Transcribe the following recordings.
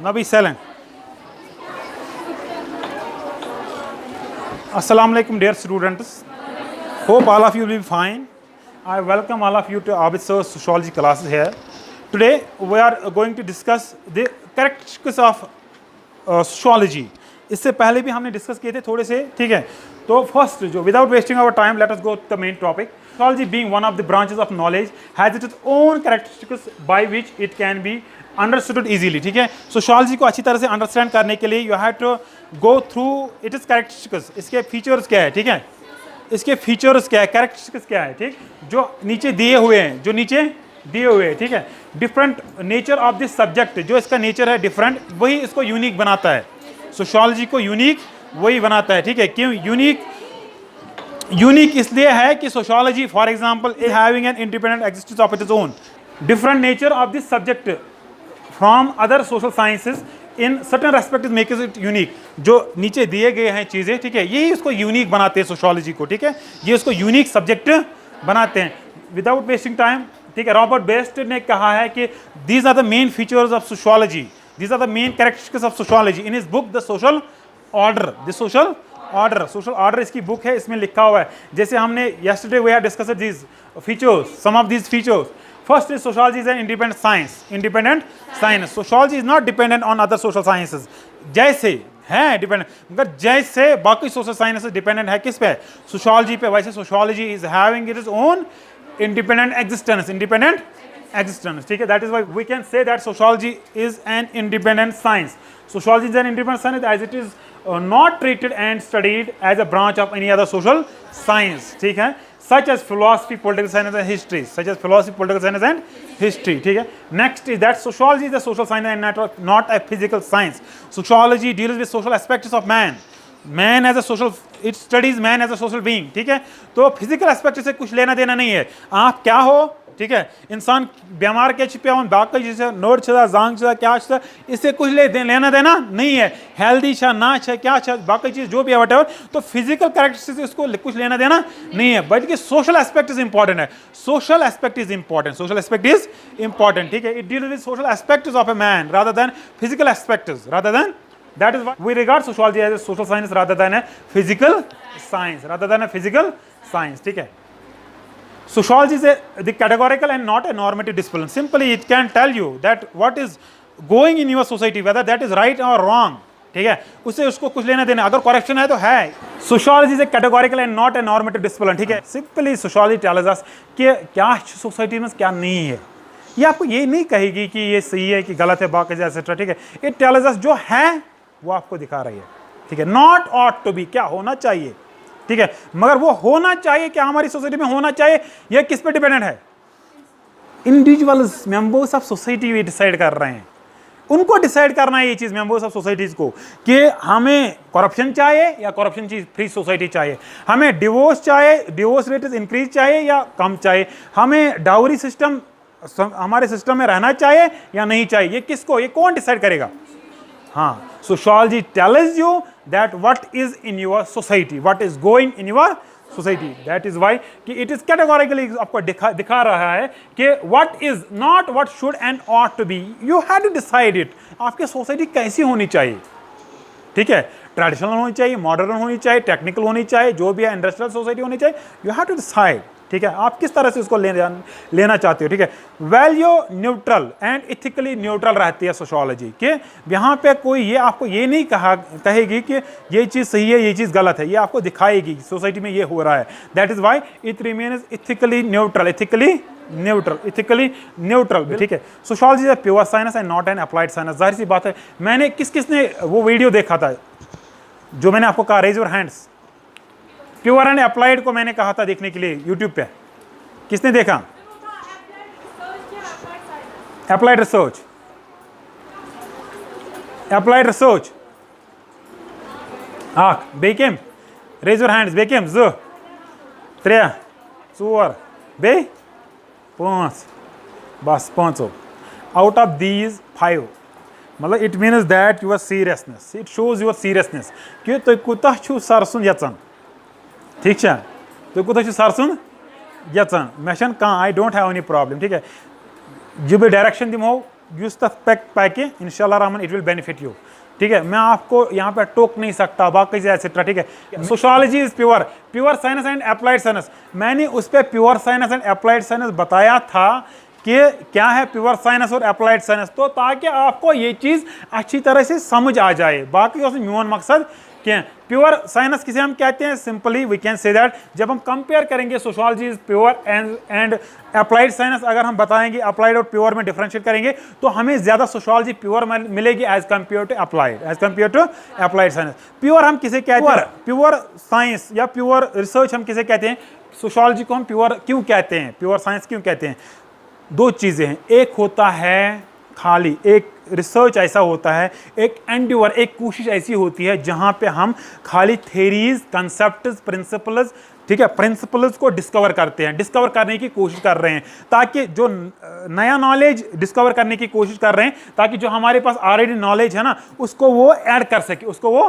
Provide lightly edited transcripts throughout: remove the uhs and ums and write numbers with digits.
Now be silent. Assalamu alaikum dear students. Hope all of you will be fine. I welcome all of you to Abid Sir's sociology classes here. Today we are going to discuss the characteristics of sociology. इससे पहले भी हमने discuss किए थे थोड़े से, ठीक है. तो फर्स्ट जो without wasting our time let us go to the main topic. Sociology being one of the branches of knowledge has its own characteristics by which it can be understood easily. ठीक है. Sociology को अच्छी तरह से understand करने के लिए you have to go through it is characteristics. इसके फीचर्स क्या है, ठीक है, इसके फीचर्स क्या है, कैरेक्टरिस्टिक्स क्या है, ठीक, जो नीचे दिए हुए हैं, जो नीचे दिए हुए हैं, ठीक है. Different nature of this subject, जो इसका नेचर है डिफरेंट, वही इसको यूनिक बनाता है. सोशियोलॉजी को यूनिक वही बनाता है, ठीक है. क्यों यूनिक? यूनिक इसलिए है कि sociology for example is having an independent existence of its own. Different nature of this subject from other social sciences in certain respect makes it unique. जो नीचे दिए गए हैं चीज़ें, ठीक है, यही इसको यूनिक बनाते हैं सोशियोलॉजी को, ठीक है, ये इसको यूनिक सब्जेक्ट बनाते हैं. विदाउट वेस्टिंग टाइम, ठीक है, रॉबर्ट बेस्ट ने कहा है कि these are the main features of sociology, these are the main characteristics of sociology in his book the social order. The social order इसकी बुक है, इसमें लिखा हुआ है. जैसे हमने yesterday we have discussed these features, some of these features. First is sociology is an independent science. Independent science. Sociology is not dependent on other social sciences. जैसे है डिपेंडेंट, मगर जैसे बाकी सोशल साइंसेस डिपेंडेंट है किस पे, sociology पे, वैसे sociology is having it is own independent existence. Independent existence, ठीक है. That is why we can say that sociology is an independent science. Sociology is an independent science as it is not treated and studied as a branch of any other social science, ठीक है, such as philosophy, political science and history, such as philosophy, political science and history, ठीक है. Next is that sociology is a social science and not a physical science. Sociology deals with social aspects of man. Man as a social, it studies man as a social being, ठीक है. तो physical aspect से कुछ लेना देना नहीं है. आप क्या हो, ठीक है, इंसान बीमार के पे बाकी जैसे नोट छा जांग छा क्या छा, इससे कुछ लेना देना नहीं है. हेल्दी छा ना छा क्या छा बाकी चीज़ जो भी है वटेवर, तो फिजिकल कैरेक्टरिस्टिक्स इसको कुछ लेना देना नहीं है. बट कि सोशल एस्पेक्ट इज इंपॉर्टेंट है. Social aspect is important. Social aspect is important, ठीक है. It deals with social aspects of a man rather than physical aspects, rather than. That is why we regard sociology as a social science rather than a physical science, rather than a physical science, ठीक है. Sociology is the categorical and not a normative discipline. Simply it can tell you that what is going in your society, whether that is right or wrong, ठीक है, उससे उसको कुछ लेना देना. अगर corruption है तो है. Sociology is a categorical and not a normative discipline, ठीक है. Simply sociology tells us कि क्या सोसाइटी में क्या नहीं है. ये आपको ये नहीं कहेगी कि ये सही है कि गलत है बाकी एक्सेट्रा, ठीक है. It tells us जो है वो आपको दिखा रही है, ठीक है. नॉट ऑट टू बी, क्या होना चाहिए, ठीक है, मगर वो होना चाहिए क्या हमारी सोसाइटी में होना चाहिए, यह किस पे डिपेंडेंट है. इंडिविजुअल्स, मेंबर्स ऑफ सोसाइटी भी डिसाइड कर रहे हैं. उनको डिसाइड करना है ये चीज़, मेंबर्स ऑफ सोसाइटीज को, कि हमें करप्शन चाहिए या करप्शन चीज फ्री सोसाइटी चाहिए, हमें डिवोर्स चाहिए, डिवोर्स रेट इंक्रीज चाहिए या कम चाहिए, हमें डाउरी सिस्टम हमारे सिस्टम में रहना चाहिए या नहीं चाहिए. ये किसको, ये कौन डिसाइड करेगा. हाँ, sociology tells you that what is in your society, what is going in your society. That is why कि इट इज कैटेगोरिकली आपको दिखा रहा है कि what is not what should and ought to be. You have to decide it. आपकी society कैसी होनी चाहिए, ठीक है, ट्रेडिशनल होनी चाहिए, मॉडर्न होनी चाहिए, टेक्निकल होनी चाहिए, जो भी है इंडस्ट्रियल सोसाइटी होनी चाहिए. यू हैव टू डिसाइड, ठीक है, आप किस तरह से उसको लेना चाहते हो, ठीक है. Value neutral and ethically neutral रहती है सोशियोलॉजी के. यहाँ पे कोई ये आपको ये नहीं कहेगी कि ये चीज़ सही है ये चीज़ गलत है, ये आपको दिखाएगी सोसाइटी में ये हो रहा है. That is why it remains ethically neutral. Ethically neutral, ठीक है. Sociology is pure science and not an applied science. जाहिर सी बात है, मैंने किसने वो वीडियो देखा था जो मैंने आपको कहा, raise your hands. Pure and applied को मैंने कहा था देखने के लिए यूट्यूब पे. किसने देखा? Applied research. Applied research. बेकिम रेज योर हैंड्स. बेकिम 2 3 4 5 बस 5 आउट ऑफ दीज 5. मतलब it means that your seriousness. It shows your seriousness कि तुम कोताह छु सरसुन यचन, ठीक है, तुम कोताह सरसुन यचन. मे कह I don't have any problem, ठीक है. जब डायरेक्शन दिमो यूज द पैके, इंशाल्लाह Rahman it will benefit you. ठीक है, मैं आपको यहाँ पे टोक नहीं सकता, बाकी से एक्सेट्रा। ठीक है, sociology is pure, pure science and applied science. मैंने उस पर pure science and applied science बताया था कि क्या है प्योर साइंस और अप्लाइड साइंस, तो ताकि आपको ये चीज़ अच्छी तरह से समझ आ जाए। बाकी उसमें मेन मकसद क्या है, प्योर साइंस किसे हम कहते हैं, simply we can say that जब हम कंपेयर करेंगे sociology is pure and applied science, अगर हम बताएंगे अप्लाइड और प्योर में डिफरेंशिएट करेंगे तो हमें ज्यादा सोशियोलॉजी प्योर मिलेगी as compare to applied, as compare to applied science. Pure हम किसे कहते हैं, प्योर साइंस या प्योर रिसर्च हम किसे कहते हैं, सोशियोलॉजी को हम प्योर क्यों कहते हैं, प्योर साइंस क्यों कहते हैं। दो चीजें हैं, एक होता है खाली, एक रिसर्च ऐसा होता है, एक एंड्यूअर, एक कोशिश ऐसी होती है जहां पे हम खाली थेरीज, कंसेप्ट्स, प्रिंसिपल्स, ठीक है, प्रिंसिपल्स को डिस्कवर करते हैं, डिस्कवर करने की कोशिश कर रहे हैं, ताकि जो नया नॉलेज डिस्कवर करने की कोशिश कर रहे हैं, ताकि जो हमारे पास ऑलरेडी नॉलेज है ना उसको वो ऐड कर सके, उसको वो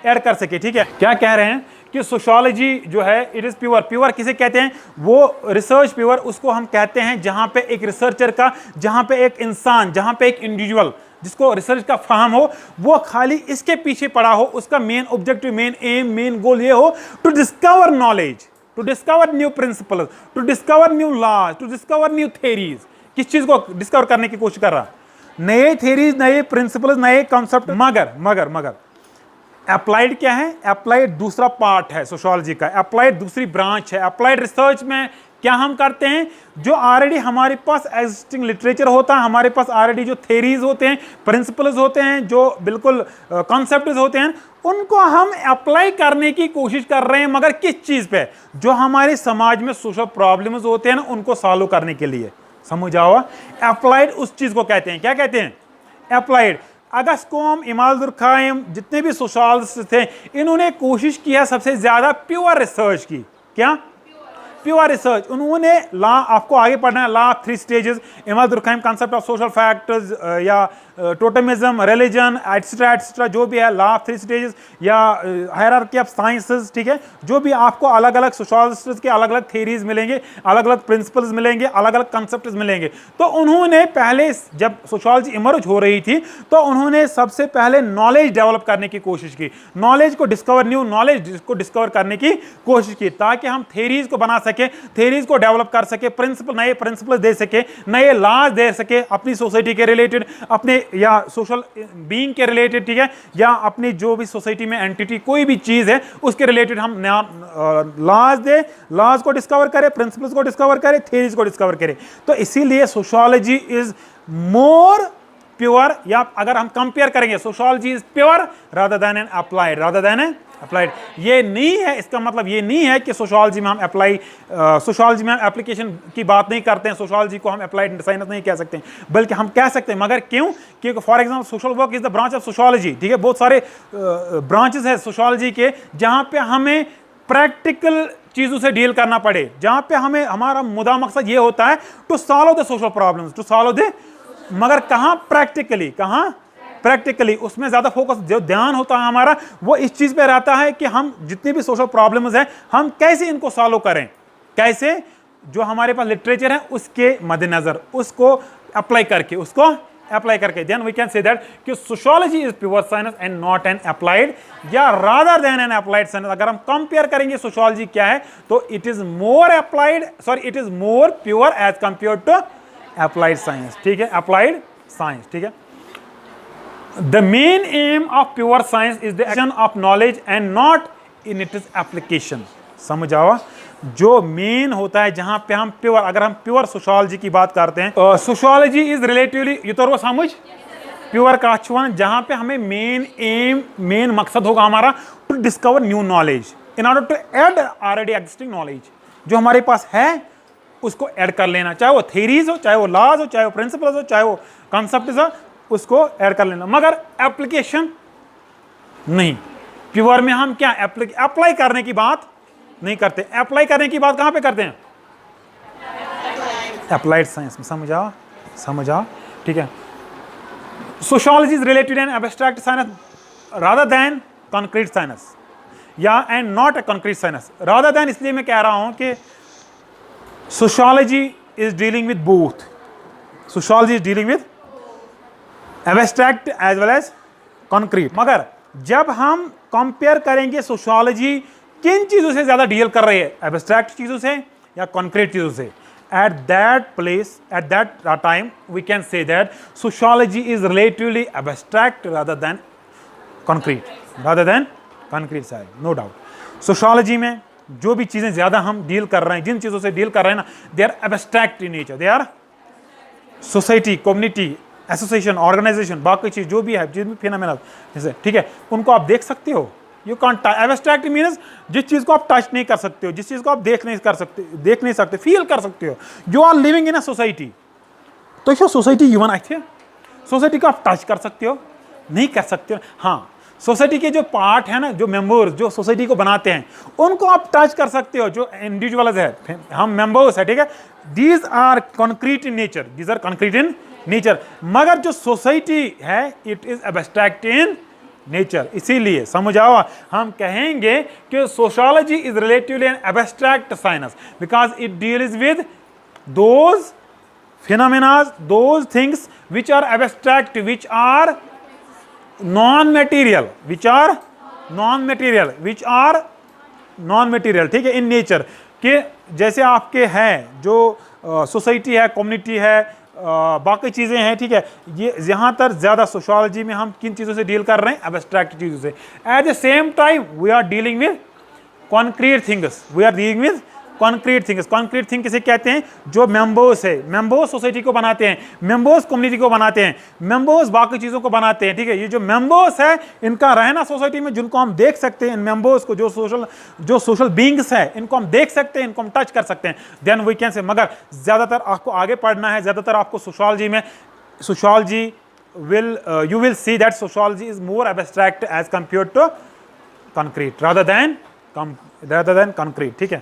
ऐड कर सके। ठीक है, क्या कह रहे हैं कि सोशियोलॉजी जो है इट इज प्योर, प्योर किसे कहते हैं, वो रिसर्च प्योर उसको हम कहते हैं जहां पे एक रिसर्चर का, जहां पे एक इंसान, जहां पे एक इंडिविजुअल जिसको रिसर्च का फाहम हो, वो खाली इसके पीछे पड़ा हो, उसका main objective, main aim, main goal ये हो to discover knowledge, to discover new principles, to discover new laws, to discover new theories. किस चीज को डिस्कवर करने की कोशिश कर रहा, नए थेरीज, नए प्रिंसिपल्स, नए कॉन्सेप्ट। मगर अप्लाइड क्या है, अप्लाइड दूसरा पार्ट है सोशियोलॉजी का, अप्लाइड दूसरी ब्रांच है। अप्लाइड रिसर्च में क्या हम करते हैं, जो ऑलरेडी हमारे पास एग्जिस्टिंग लिटरेचर होता है, हमारे पास ऑलरेडी जो थेरीज होते हैं, प्रिंसिपल्स होते हैं, जो बिल्कुल कॉन्सेप्ट्स होते हैं, उनको हम अप्लाई करने की कोशिश कर रहे हैं। मगर किस चीज पे, जो हमारे समाज में सोशल प्रॉब्लम्स होते हैं ना उनको सॉल्व करने के लिए। समझ आओ, अप्लाइड उस चीज को कहते हैं, क्या कहते हैं, अप्लाइड। अगस्त कोम, इमाम दुर्खाइम, जितने भी सोशलिस्ट थे, इन्होंने कोशिश किया सबसे ज्यादा प्योर रिसर्च की। क्या प्योर रिसर्च, उन्होंने लॉ, आपको आगे पढ़ना है, लॉ ऑफ 3 स्टेजेस, इमाम दुर्खाइम, कॉन्सेप्ट ऑफ सोशल फैक्टर्स या टोटमिज्म, रिलीजन, एटसेट्रा जो भी है, लॉ ऑफ 3 स्टेजेस या हायरार्की ऑफ साइंसेस। ठीक है, जो भी आपको अलग अलग सोशलिस्ट के अलग अलग थेरीज मिलेंगे, अलग अलग प्रिंसिपल्स मिलेंगे, अलग अलग कॉन्सेप्ट्स मिलेंगे। तो उन्होंने पहले जब सोशियोलॉजी इमर्ज हो रही थी तो उन्होंने सबसे पहले नॉलेज डेवलप करने की कोशिश की, नॉलेज को डिस्कवर, न्यू नॉलेज को डिस्कवर करने की कोशिश की, ताकि हम थेरीज को बना सके, थेरीज को डेवलप कर सके, प्रिंसिपल, नए प्रिंसिपल दे सके, नए लॉज दे सके, अपनी सोसाइटी के रिलेटेड, अपने या सोशल बीइंग के रिलेटेड, ठीक है, या अपनी जो भी सोसाइटी में एंटिटी कोई भी चीज है उसके रिलेटेड हम नया लॉज दे, लॉज को डिस्कवर करें, प्रिंसिपल्स को डिस्कवर करें, थ्योरीज को डिस्कवर करें। तो इसीलिए सोशियोलॉजी इज मोर प्योर, या अगर हम कंपेयर करेंगे sociology is pure rather than an applied, rather than an applied. ये नहीं है, इसका मतलब ये नहीं है कि सोशियोलॉजी में हम अप्लाई, सोशियोलॉजी में हम एप्लीकेशन की बात नहीं करते हैं, सोशियोलॉजी को हम अप्लाइड साइंस नहीं कह सकते, बल्कि हम कह सकते हैं। मगर क्यों? क्योंकि for example social work is the branch of sociology. ठीक है, बहुत सारे ब्रांचेस है सोशियोलॉजी के जहां पे हमें प्रैक्टिकल चीजों से डील करना पड़े, जहां पे हमें, हमारा मुद्दा मकसद ये होता है to solve the social problems, to solve the, मगर कहां प्रैक्टिकली, कहां प्रैक्टिकली, उसमें ज्यादा फोकस, जो ध्यान होता है हमारा वो इस चीज पे रहता है कि हम जितनी भी सोशल प्रॉब्लम्स हैं हम कैसे इनको सॉल्व करें, कैसे जो हमारे पास लिटरेचर है उसके मद्देनजर उसको अप्लाई करके, उसको अप्लाई करके, then we can say that कि sociology is pure science and not an applied, या rather than an applied science. अगर हम कंपेयर करेंगे सोशियोलॉजी क्या है तो it is more applied, sorry it is more pure as compare to applied science. ठीक है, अप्लाइड साइंस। ठीक है, the main aim of pure science is the action of knowledge and not in its application। समझ आओ, जो main होता है जहां पे हम प्योर, अगर हम प्योर सोशियोलॉजी की बात करते हैं, सोशियोलॉजी इज रिलेटिवली ये तो समझ प्योर का वन, जहां पे हमें मेन एम, मेन मकसद होगा हमारा to discover new knowledge in order to add already existing knowledge, जो हमारे पास है उसको ऐड कर लेना, चाहे वो थ्योरीज हो, चाहे वो लॉज हो, चाहे वो प्रिंसिपल्स हो, चाहे वो कॉन्सेप्ट्स हो, उसको ऐड कर लेना। मगर एप्लीकेशन नहीं, प्योर में हम क्या अप्लाई करने की बात नहीं करते। अप्लाई करने की बात कहां पे करते हैं? अप्लाइड साइंस में। समझ आओ, समझ आओ। ठीक है, sociology is related and abstract science rather than concrete science, या and not a concrete science. Rather than इसलिए मैं कह रहा हूं कि sociology is dealing with both, sociology is dealing with abstract as well as concrete. मगर जब हम कंपेयर करेंगे सोशियोलॉजी किन चीज़ों से ज़्यादा डील कर रही है, एब्स्ट्रैक्ट चीज़ों से या कॉन्क्रीट चीज़ों से, at that place at that time we can say that sociology is relatively abstract rather than concrete side, no doubt. Sociology में जो भी चीज़ें ज़्यादा हम डील कर रहे हैं, जिन चीज़ों से डील कर रहे हैं ना, they are abstract in nature, they are society, community, association, organisation, बाकी चीज़ जो भी है, जिन भी फिनोमेना जैसे, ठीक है, उनको आप देख सकते हो। यू कॉन्ट एब्स्ट्रैक्ट मीन्स जिस चीज़ को आप टच नहीं कर सकते हो, जिस चीज़ को आप देख नहीं सकते, फील कर सकते हो। You are living in a society, तो ये सोसाइटी ह्यूमन अच्छे, सोसाइटी को आप टच कर सकते हो, नहीं कर सकते हो। हाँ, सोसाइटी के जो पार्ट है ना, जो मेंबर्स जो सोसाइटी को बनाते हैं, उनको आप टच कर सकते हो, जो इंडिविजुअल्स है, हम मेंबर्स है, ठीक है, these are concrete in nature, these are concrete in nature. मगर जो सोसाइटी है it is abstract in nature. इसीलिए समझ आओ, हम कहेंगे कि sociology is relatively an abstract science because it deals with those phenomena, those things which are abstract, which are non-material, which are non-material, ठीक है, इन नेचर के। जैसे आपके हैं जो सोसाइटी है, कम्युनिटी है, बाकी चीज़ें हैं, ठीक है, ये यहाँ तक ज़्यादा सोशियोलॉजी में हम किन चीज़ों से डील कर रहे हैं, एब्स्ट्रैक्ट चीज़ों से। At the same time we are dealing with concrete things, we are dealing with concrete things. Concrete thing किसे कहते हैं? जो मेंबर्स है, मेंबर्स सोसाइटी को बनाते हैं, मेंबर्स कम्युनिटी को बनाते हैं, मेंबर्स बाकी चीज़ों को बनाते हैं, ठीक है। ये जो मेंबर्स है इनका रहना सोसाइटी में, जिनको हम देख सकते हैं, इन मेंबर्स को, जो सोशल बींग्स है, इनको हम देख सकते हैं, इनको हम टच कर सकते हैं, देन वी कैन से। मगर ज़्यादातर आपको आगे पढ़ना है, ज़्यादातर आपको सोशियोलॉजी में, sociology you will see that sociology is more abstract as compared to concrete rather than concrete, ठीक है।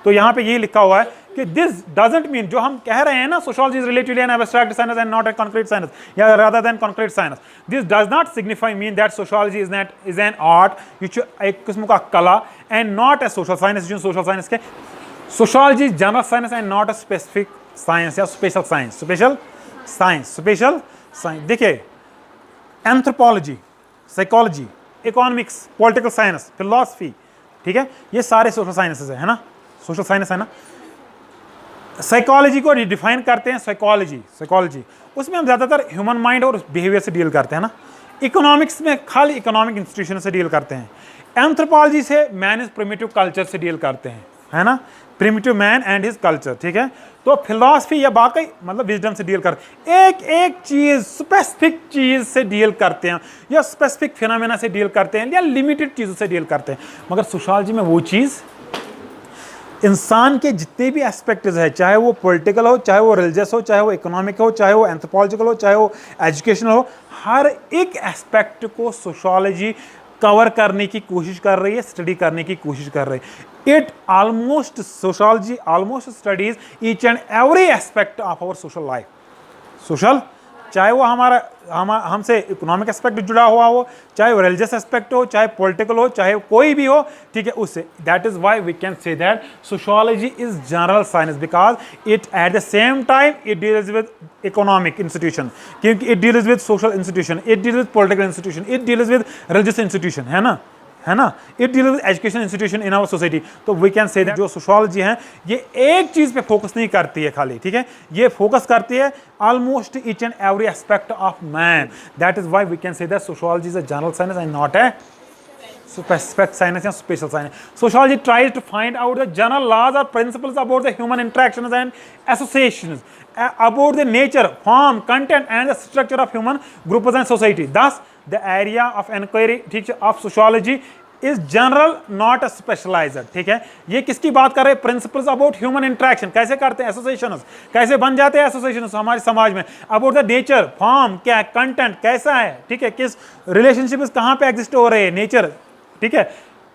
तो यहाँ पे ये लिखा हुआ है कि दिस डजंट मीन, जो हम कह रहे हैं ना, sociology is relatively an abstract science and not a concrete science, या rather than concrete science, this does not signify mean that sociology is an art, एक किस्म का कला, and not a social science. जो सोशल साइंस के, sociology general science and not a specific science या special science. देखिए, anthropology, psychology, economics, political science, philosophy, ठीक है, ये सारे सोशल साइंसेस है ना, सोशल साइंस है ना। साइकोलॉजी को डिफाइन करते हैं साइकोलॉजी, उसमें हम ज़्यादातर ह्यूमन माइंड और बिहेवियर से डील करते हैं ना। इकोनॉमिक्स में खाली इकोनॉमिक इंस्टीट्यूशन से डील करते हैं। एंथ्रोपोलॉजी से मैन इज प्रिमिटिव कल्चर से डील करते हैं, है ना, primitive man and his culture, ठीक है। तो फिलॉसफी या बाकी मतलब विजडम से डील करते हैं, एक चीज़, स्पेसिफिक चीज़ से डील करते हैं, या स्पेसिफिक फिनोमेना से डील करते हैं, या लिमिटेड चीज़ों से डील करते हैं। मगर सोशियोलॉजी में वो चीज़, इंसान के जितने भी एस्पेक्ट्स है, चाहे वो पॉलिटिकल हो, चाहे वो रिलीजियस हो, चाहे वो इकोनॉमिक हो, चाहे वो एंथ्रोपोलॉजिकल हो, चाहे वो एजुकेशनल हो, हर एक एस्पेक्ट को सोशियोलॉजी कवर करने की कोशिश कर रही है, स्टडी करने की कोशिश कर रही है। Sociology almost studies each and every aspect of our social life. Social, चाहे वो हमसे इकोनॉमिक एस्पेक्ट जुड़ा हुआ हो, चाहे वो रिलीजियस एस्पेक्ट हो, चाहे पॉलिटिकल हो, चाहे कोई भी हो, ठीक है, उससे। That is why we can say that sociology is general science, because it at the same time it deals with economic institution, क्योंकि it deals with social institution, it deals with political institution, it deals with religious institution, है ना, it deals with education institution in our society. तो we can say that जो sociology है ये एक चीज़ पे focus नहीं करती है खाली, ठीक है, ये फोकस करती है almost each and every aspect of man. That is why we can say that sociology is a general science and not a specific science या special science. Sociology tries to find out the general laws or principles about the human interactions and associations, about the nature, form, content and the structure of human groups and society. Thus, the area of inquiry of sociology is general, not a specialized, ठीक है। ये किसकी बात कर रहे हैं? Principles about human interaction, कैसे करते हैं एसोसिएशंस, कैसे बन जाते हैं एसोसिएशंस हमारे समाज में, अबाउट द नेचर, फॉर्म क्या है, कंटेंट कैसा है, ठीक है, किस रिलेशनशिप कहाँ पे एग्जिस्ट हो रहे हैं, नेचर, ठीक है,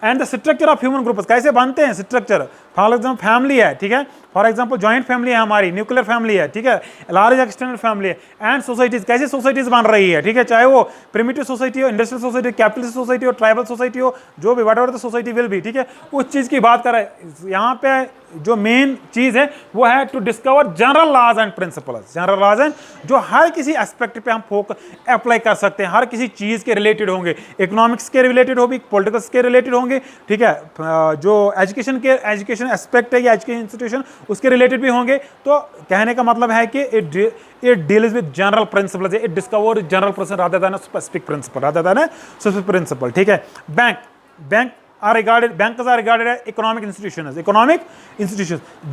and the structure of human groups, कैसे बनते हैं स्ट्रक्चर, फॉर एग्जाम्पल फैमिली है, ठीक है, फॉर एग्जाम्पल जॉइंट फैमिली है हमारी, न्यूक्लियर फैमिली है, ठीक है, लार्ज एक्सटेंडेड फैमिली है, एंड सोसाइटीज, कैसी सोसाइटीज बन रही है, ठीक है, चाहे वो प्रिमिटिव सोसाइटी हो, इंडस्ट्रियल सोसाइटी, कैपिटलिस्ट सोसाइटी हो, ट्राइबल सोसाइटी हो, जो भी what ever the society will भी, ठीक है, उस चीज की बात कर रहे हैं। यहाँ पे जो मेन चीज है वो है to discover general laws and principles, general laws and जो हर किसी एस्पेक्ट पे हम फोकस अप्लाई कर सकते हैं, हर किसी चीज के रिलेटेड होंगे, इकोनॉमिक्स के रिलेटेड होंगे, पॉलिटिक्स के रिलेटेड होंगे, ठीक है, जो एजुकेशन एस्पेक्ट है या एजुकेशन इंस्टीट्यूशन उसके रिलेटेड भी होंगे। तो कहने का मतलब है कि it deals with general principles, it discover general principle rather than specific principle, rather than specific principle, ठीक है। Bank are regarded as economic institutions,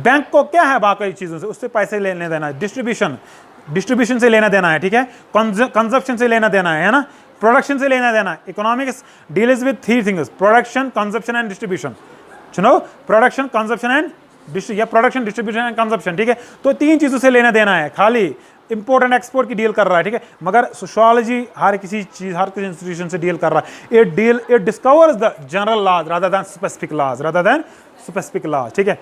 bank को क्या है बाकी चीजों से, उससे पैसे लेने देना है, डिस्ट्रीब्यूशन से लेना देना है, ठीक है, कंजप्शन से लेना देना है ना, प्रोडक्शन से लेना देना है। Economics deals with 3 things, production, consumption and distribution, सुनो, production, consumption and production, distribution and consumption, ठीक है, तो 3 चीजों से लेना देना है, खाली इंपोर्ट एंड एक्सपोर्ट की डील कर रहा है, ठीक है, मगर सोशियोलॉजी हर किसी इंस्टीट्यूशन से डील कर रहा है। It discovers the general laws rather than specific laws, ठीक है।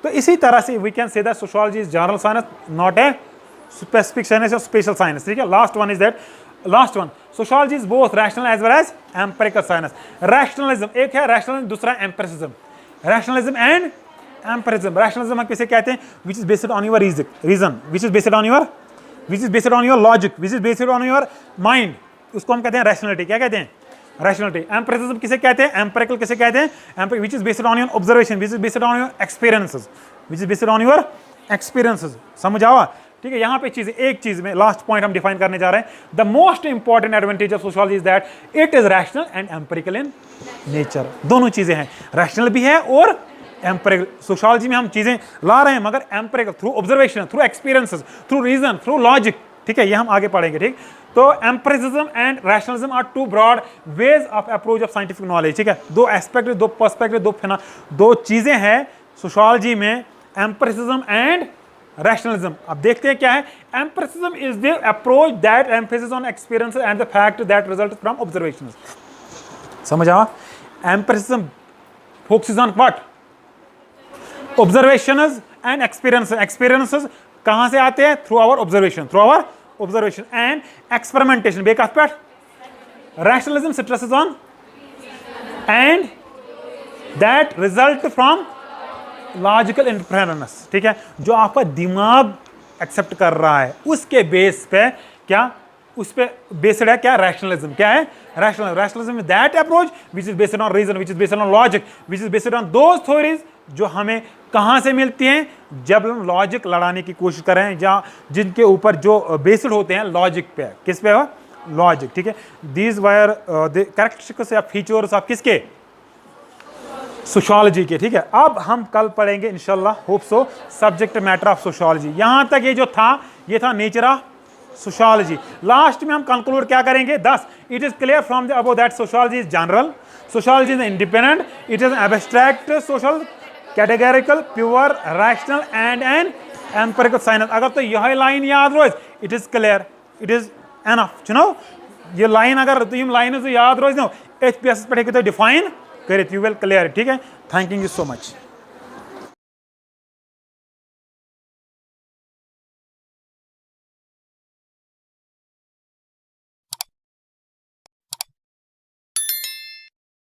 तो इसी तरह से we can say that sociology is general science, not a specific science और स्पेशल साइंस, ठीक है। Last one sociology is both rational as well as empirical science. Rationalism एक है, रैशनलिज्म दूसरा empiricism, rationalism and empiricism. Rationalism हम किसे कहते हैं, which is based on your reason, which is based on your logic, which is based on your mind, उसको हम कहते हैं रैशनलिटी। क्या कहते हैं, रैशनलिटी। एम्पिरिसिज्म किसे कहते हैं, एम्पिरिकल किसे कहते हैं, which is based on your observation, which is based on your experiences, which is based on your experiences. समझ आवा, ठीक है। यहाँ पे चीज, एक चीज में लास्ट पॉइंट हम डिफाइन करने जा रहे हैं, the most important advantage of sociology is that it is rational and empirical in nature. दोनों चीजें हैं, रैशनल भी है और एम्पिरिकल। सोशियोलॉजी में हम चीजें ला रहे हैं मगर empirical, through observation, through experiences, through reason, through logic, ठीक है, ये हम आगे पढ़ेंगे, ठीक। तो empiricism and rationalism are 2 broad ways of approach of scientific knowledge, ठीक है। 2 एस्पेक्ट, 2 पर्सपेक्टिव, 2 चीजें हैं सोशियोलॉजी में, एम्पिरिसिज्म एंड रैशनलिज्म। अब देखते हैं क्या है। Empiricism is the approach that emphasis on experiences and the fact that result from observations. समझ आवा, empiricism focuses on what, observations and experiences कहां से आते हैं, through our observation and experimentation, back of rationalism stresses on and that result from logical interference, ठीक है, जो आपका दिमाग एक्सेप्ट कर रहा है उसके बेस पे, क्या उस पे बेस्ड है, क्या रैशनलिज्म, क्या है rationalism is that approach which is based on reason, which is based on logic, which is based on those theories जो हमें कहां से मिलती हैं, जब हम लॉजिक लड़ाने की कोशिश करें, या जिनके ऊपर जो बेस्ड होते हैं लॉजिक पे, किस पे हो, लॉजिक, ठीक है। दीज वायर द कैरेक्टरिस्टिक्स या फीचर्स ऑफ किसके, सोशियोलॉजी के, ठीक है। अब हम कल पढ़ेंगे इंशाल्लाह, hope so, subject matter of sociology. यहां तक ये जो था, ये था नेचर ऑफ सोशियोलॉजी। लास्ट में हम कंक्लूड क्या करेंगे, thus it is clear from the above that sociology is general, sociology is independent, it is an abstract social, categorical, pure, rational and an empirical science। अगर तो यह line याद रोज, it is clear, it is enough, you know, ये line अगर तुम line याद रोज no, HPSS पढ़े तो डिफाइन करे, you will clear, ठीक है। Thank you so much.